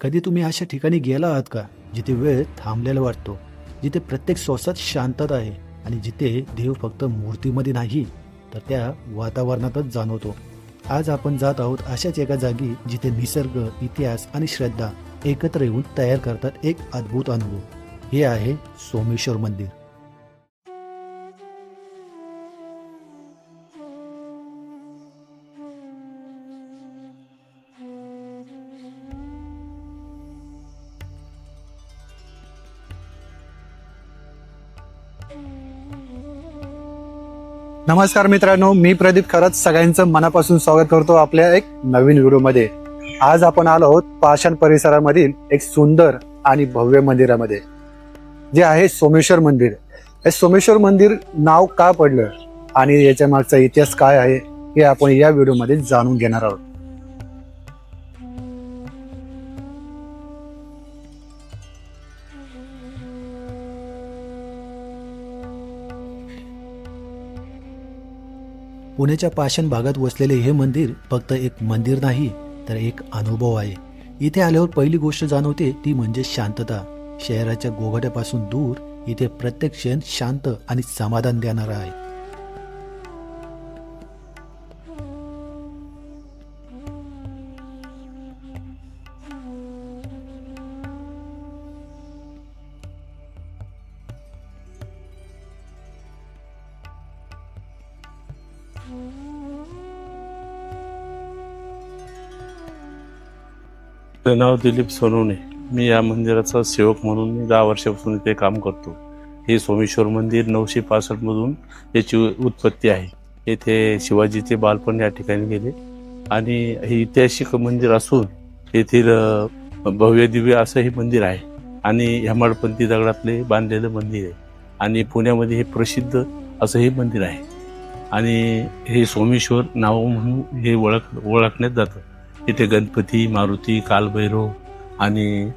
कधी तुम्ही अशा ठिकाणी गेला आहात का जिथे वेळ थांबलेला वाटतो, जिथे प्रत्येक श्वासात शांतता आहे आणि जिथे देव फक्त मूर्तीमध्ये नाही तर त्या वातावरणातच जाणवतो. आज आपण जात आहोत अशाच एका जागी जिथे निसर्ग, इतिहास आणि श्रद्धा एकत्र येऊन तयार करतात एक अद्भुत अनुभव. हे आहे सोमेश्वर मंदिर. नमस्कार मित्रांनो, मी प्रदीप खरंच सगळ्यांचं मनापासून स्वागत करतो आपल्या एक नवीन व्हिडिओमध्ये. आज आपण आलो आहोत पाषाण परिसरामधील एक सुंदर आणि भव्य मंदिरामध्ये, जे आहे सोमेश्वर मंदिर. हे सोमेश्वर मंदिर नाव का पडलं आणि याच्या मागचा इतिहास काय आहे हे आपण या व्हिडिओमध्ये जाणून घेणार आहोत. पुण्याच्या पाषाण भागात वसलेले हे मंदिर फक्त एक मंदिर नाही तर एक अनुभव आहे. इथे आल्यावर पहिली गोष्ट जाणवते ती म्हणजे शांतता. शहराच्या गोंगाटापासून दूर इथे प्रत्येक क्षण शांत आणि समाधान देणारा आहे. माझं नाव दिलीप सोनवणे. मी या मंदिराचा सेवक म्हणून मी 10 वर्षापासून इथे काम करतो. हे सोमेश्वर मंदिर 965 मधून याची उत्पत्ती आहे. येथे शिवाजीचे बालपण या ठिकाणी गेले आणि हे ऐतिहासिक मंदिर असून येथील भव्य दिव्य असं हे मंदिर आहे आणि हेमाडपंथी दगडातले बांधलेलं मंदिर आहे आणि पुण्यामध्ये हे प्रसिद्ध असं हे मंदिर आहे आणि हे सोमेश्वर नाव म्हणून हे ओळखण्यात जातं. इथे गणपती, मारुती, कालभैरव आणि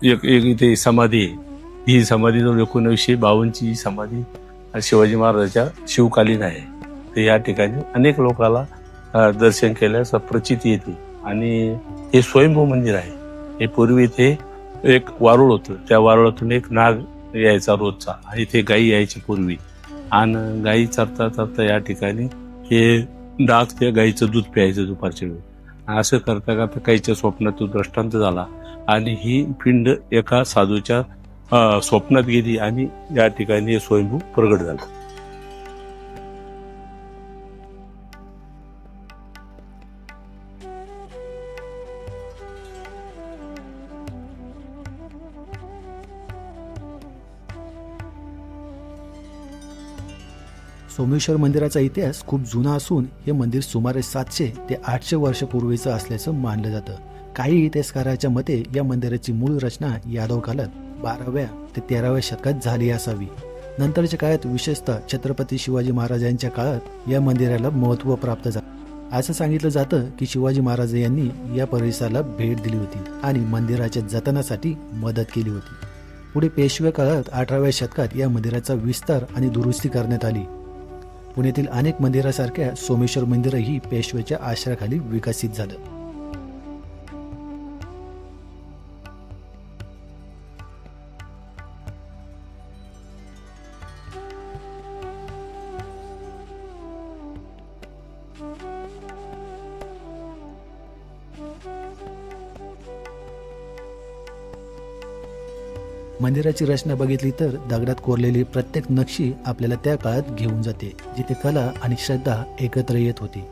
एक इथे समाधी आहे. ही समाधी जवळ 1952ची समाधी शिवाजी महाराजांच्या शिवकालीन आहे. तर या ठिकाणी अनेक लोकांना दर्शन केल्यास प्रचिती येते आणि हे स्वयंभू मंदिर आहे. हे पूर्वी इथे एक वारुळ होतं, त्या वारुळातून एक नाग यायचा रोजचा आणि इथे गायी यायची पूर्वी आणि गायी चरता चरता या ठिकाणी हे डाग त्या गाईचं दूध प्यायचं दुपारच्या वेळी. असं करता करता गाईच्या स्वप्नात दृष्टांत झाला आणि ही पिंड एका साधूच्या स्वप्नात गेली आणि या ठिकाणी स्वयंभू प्रगट झाला. सोमेश्वर मंदिराचा इतिहास खूप जुना असून हे मंदिर सुमारे 700 ते 800 वर्षापूर्वीचं असल्याचं मानलं जातं. काही इतिहासकाराच्या मते या मंदिराची मूळ रचना यादव काळात 12व्या ते 13व्या शतकात झाली असावी. नंतरच्या काळात विशेषतः छत्रपती शिवाजी महाराजांच्या काळात या मंदिराला महत्त्व प्राप्त झालं. असं सांगितलं जातं की शिवाजी महाराज यांनी या परिसराला भेट दिली होती आणि मंदिराच्या जतनासाठी मदत केली होती. पुढे पेशवे काळात 18व्या शतकात या मंदिराचा विस्तार आणि दुरुस्ती करण्यात आली. पुण्यातील अनेक मंदिरासारख्या सोमेश्वर मंदिरही पेशव्याच्या आश्रयाखाली विकसित झालं. मंदिराची रचना बघितली तर दगडात कोरलेली प्रत्येक नक्षी आपल्याला त्या काळात घेऊन जाते जिथे कला आणि श्रद्धा एकत्र येत होती.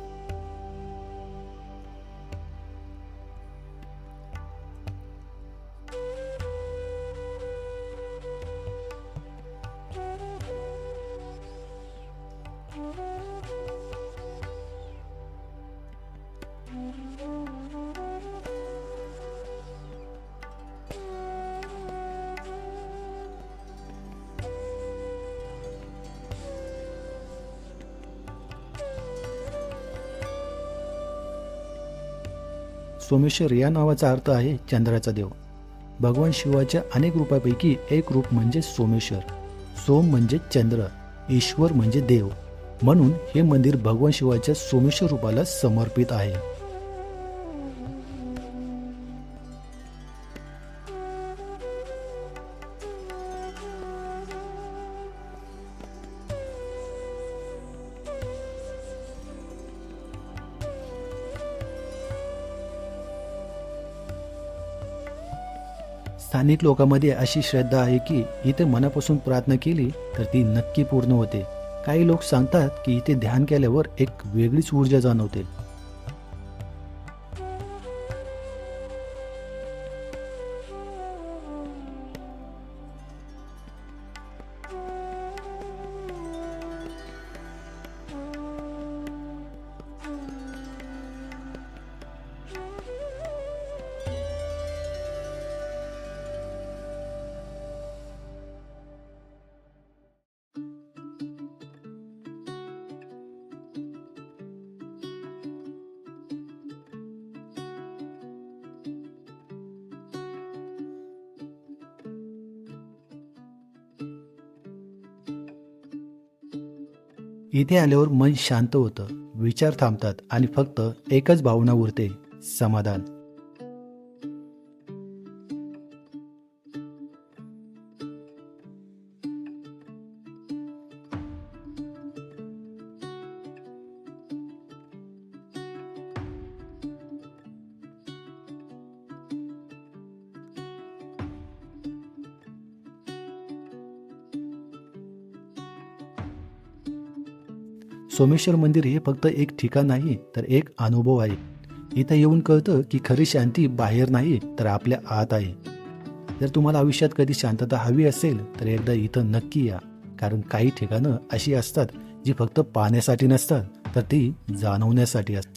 सोमेश्वर या नावाचा अर्थ आहे चंद्राचा देव. भगवान शिवाच्या अनेक रूपापैकी एक रूप म्हणजे सोमेश्वर. सोम म्हणजे चंद्र, ईश्वर म्हणजे देव. म्हणून हे मंदिर भगवान शिवाच्या सोमेश्वर रूपाला समर्पित आहे. स्थानिक लोकांमध्ये अशी श्रद्धा आहे की इथे मनापासून प्रार्थना केली तर ती नक्की पूर्ण होते. काही लोक सांगतात की इथे ध्यान केल्यावर एक वेगळीच ऊर्जा जाणवते. इथे आल्यावर मन शांत होतं, विचार थांबतात आणि फक्त एकच भावना उरते, समाधान. सोमेश्वर मंदिर हे फक्त एक ठिकाण नाही तर एक अनुभव आहे. इथं येऊन कळतं की खरी शांती बाहेर नाही तर आपल्या आत आहे. जर तुम्हाला आयुष्यात कधी शांतता हवी असेल तर एकदा इथं नक्की या, कारण काही ठिकाणं अशी असतात जी फक्त पाहण्यासाठी नसतात तर ती जाणवण्यासाठी असतात.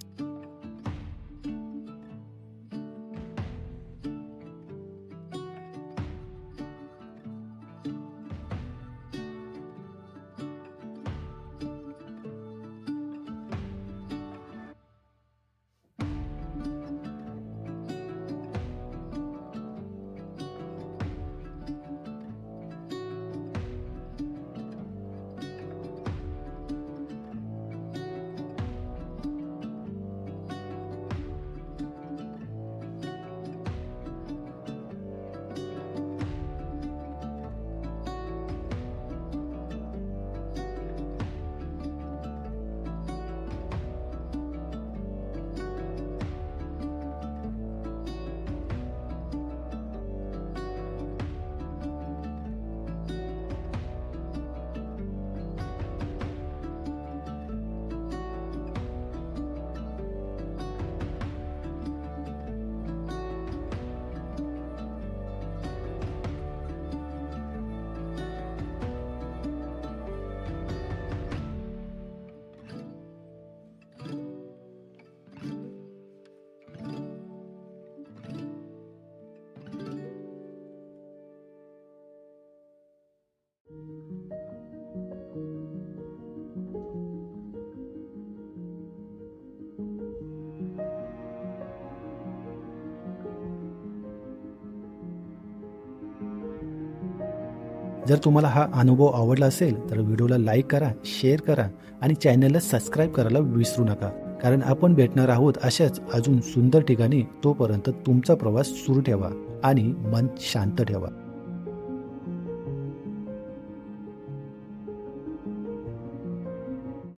जर तुम्हाला हा अनुभव आवडला असेल तर व्हिडिओला लाईक करा, शेअर करा आणि चॅनलला सबस्क्राईब करायला विसरू नका, कारण आपण भेटणार आहोत अशाच अजून सुंदर ठिकाणी. तोपर्यंत तुमचा प्रवास सुरू ठेवा आणि मन शांत ठेवा.